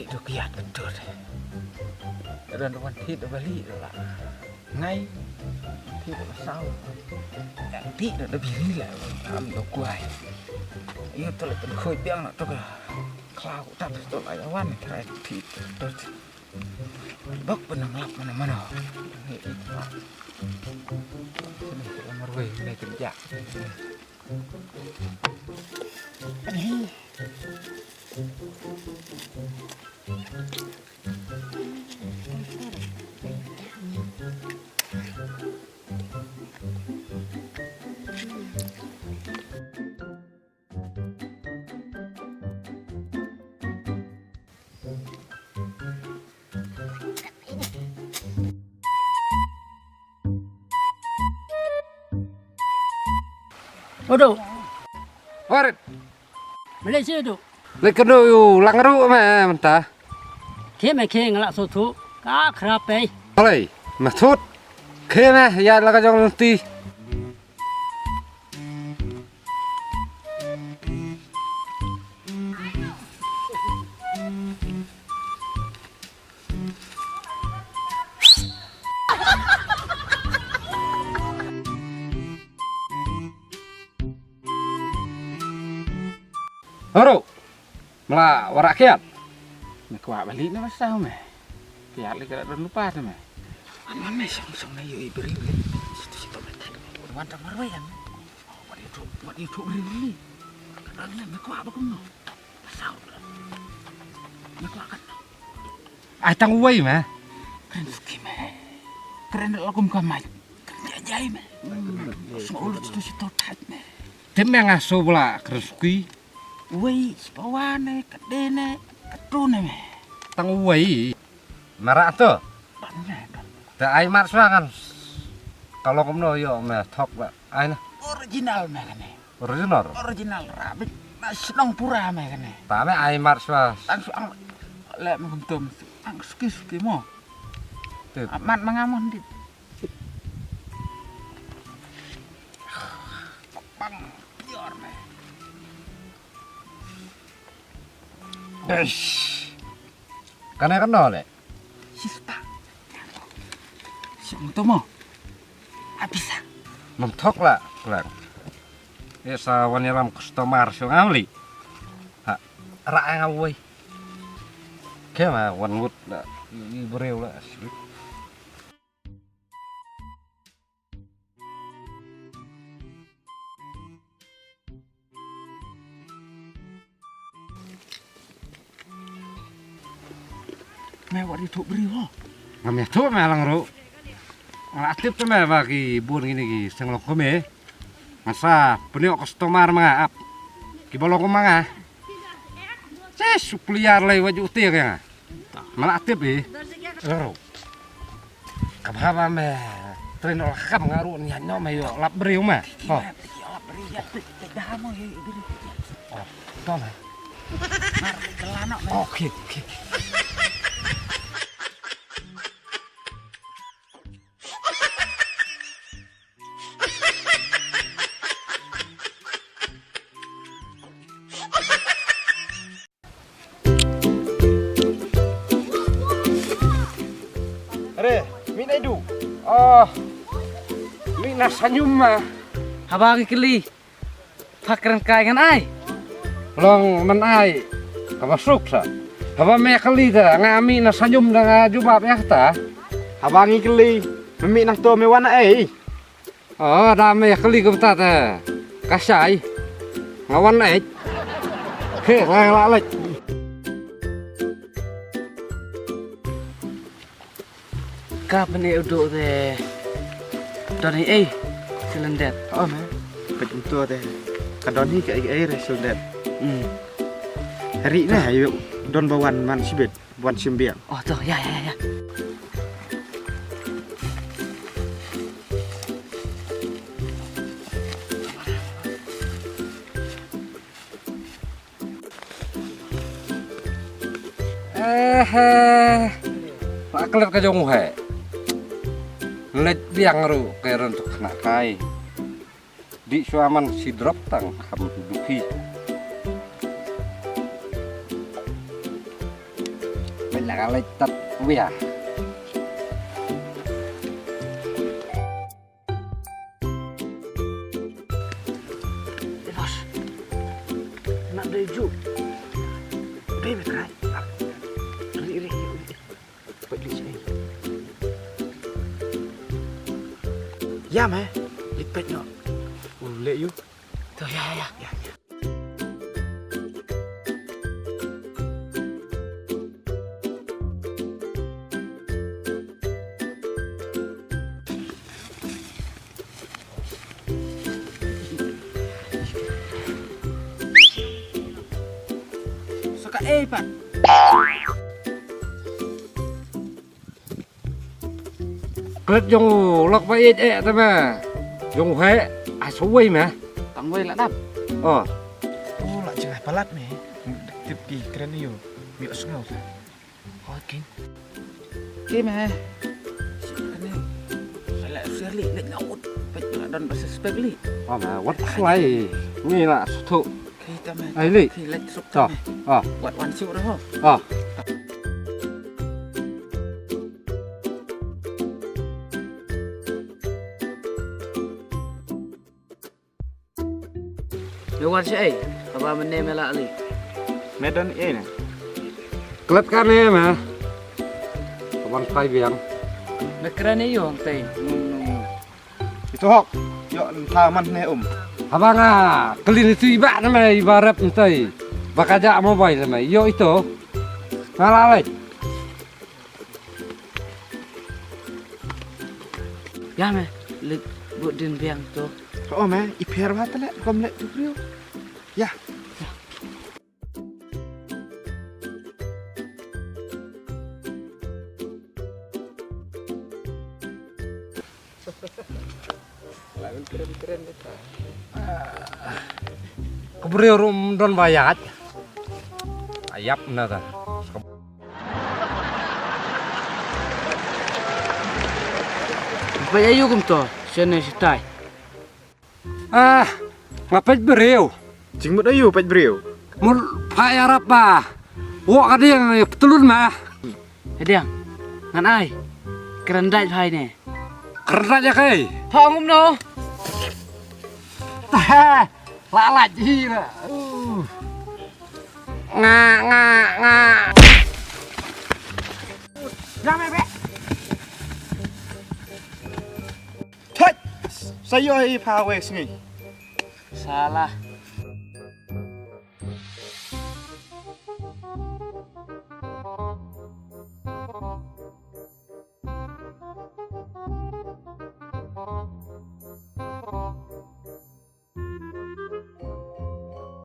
Ti được kiat betul. Dan wanti dah balik dah lah. Ngay Ti dah sao. Ti dah biri lah. Am dah kuai. Ia tu lah khoi biang nak tu ke. Klau tak tu lah awan try Ti tu. Bak benang lap mana-mana. Ni sini lamar wei naik kerja. Odo, Warit, Malaysia tu. lekan tu langgaru mah mentah. Keme ngelak sotu, kak kerapai. Oleh, masuk. Kena ya laga jong nanti. Haro, malah warakiat. Mày quả balik nó sao mày? Kiat lagi dah lupa tu mày. Aman mày song na yo iberi beli. Situ mày tak. Wan tak marwai kan. What you talk really? Kadang mày quả ba cũng no. Sao? Mày quả kan. Ai tang uai mah. Keren ski mày. Keren lagu muka mày. Keren jai mày. Semua ulut situ tat mày. Tem yang aso pula kereski. Wei, sepawane, kadene, kadune mày. Tang uai. Marak tu. Tak ai mat kan. Kalau kamu yo mah thok lah. Ai nah. Original mày kan. Original. Original rabik. Senang pura mày kan. Tapi ai mat swa. Langsung lek mengumtum. Ang suki mo. Tu. Amat mengamun dit. Bang, biar mày. Kana kena lek. Sista. Si mengumtum mo. Habis ah. Mentok lah, pulang. Ya sawan yalam customer so ngamli. Ha, rak ngawui. Ke mah wan wut lah, ibreu lah. Mày what đi thụ beri ho. Ngamnya tu mah lang ro. Aktif tu mah bagi bun gini ki senglok kome. Masa peniok customer mah ap. Ki bolong ko manga. Supliar lay waju uti ka. Malah aktif ro. Kabha mah tren ol kham ngaru nyanyo mah yo lap beriu mah. Oh. Lap beri ya dah mo beri. Oh, to mah. Mar kelana. Oke. Mina du. Oh. Mina senyum mah. Abang keli, pakran kai kan ai. Long men ai. Apa suk sa. Apa me kali ta ngami na senyum na jubab ya ta. Abangi keli, memi nak to me wana Oh, da me kali ko ta ta. Kasai. Ngawan ai. Ke la lek. Kapan ni uduk deh? Dari silendet. Oh me, pecum to teh. Kadon hi ka resel det. Hari nah ayo don bawan man sibet, buan simbiang. Oh tu, ya. Pak kelet ka jong he. Let biang ru keren untuk kena kai. Di suaman si drop tang ham duki. là cái lấy tật vỉa. Bos. Nak dari ju. Đây mày cái. Ri. Vậy đi chơi. Ya mày. Ít bạch nhọ. Lệ yêu. Thôi ya. Suka Pak. Kết dùng lọc vào ít ẹ thôi mà. Dùng thế, số quay mà. Tang wei lah dap. Ờ, Oh, lah jangan palat meh. Tip pi keren yo. Biar sengau tu. Okey. Okey meh. Ini saya sekali lek ngaut. Baik dan bahasa spekli. ờ mà quất lại. Như là số thụ. Kita meh. Ai lị. Ki lek sup Ờ, meh. ờ, Buat wan siu dah. ờ. Luar si ai. Apa mene melak li. Medan nè. Kết cái này mà. Có bằng tay viếng. Nakran ni yo tay. Itu hok. Yo taman nè Abang ah, kelin itu iba nama ibarat nanti. Bakaja mau bayi sama. Yo itu. Malah lagi. Ya me. Lek buat din biang tu. Oh meh, iper ba tala kom lek tu brio. Ya. Kebriu rum don bayat. Ayap nada. Apa ayu kum tu? Sene sitai. Ah, ngapet beriu. Jing mut ayu pet brio. Mul phai Arab ba. Wo ka dia petulun mah. Hediang. Ngan ai. Kerendai phai ni. Kerja aja kai. Phong kum no. Lạ lạ chi nè. Nga. Ra meh be. Thôi. Saya ai pa we singi. Salah.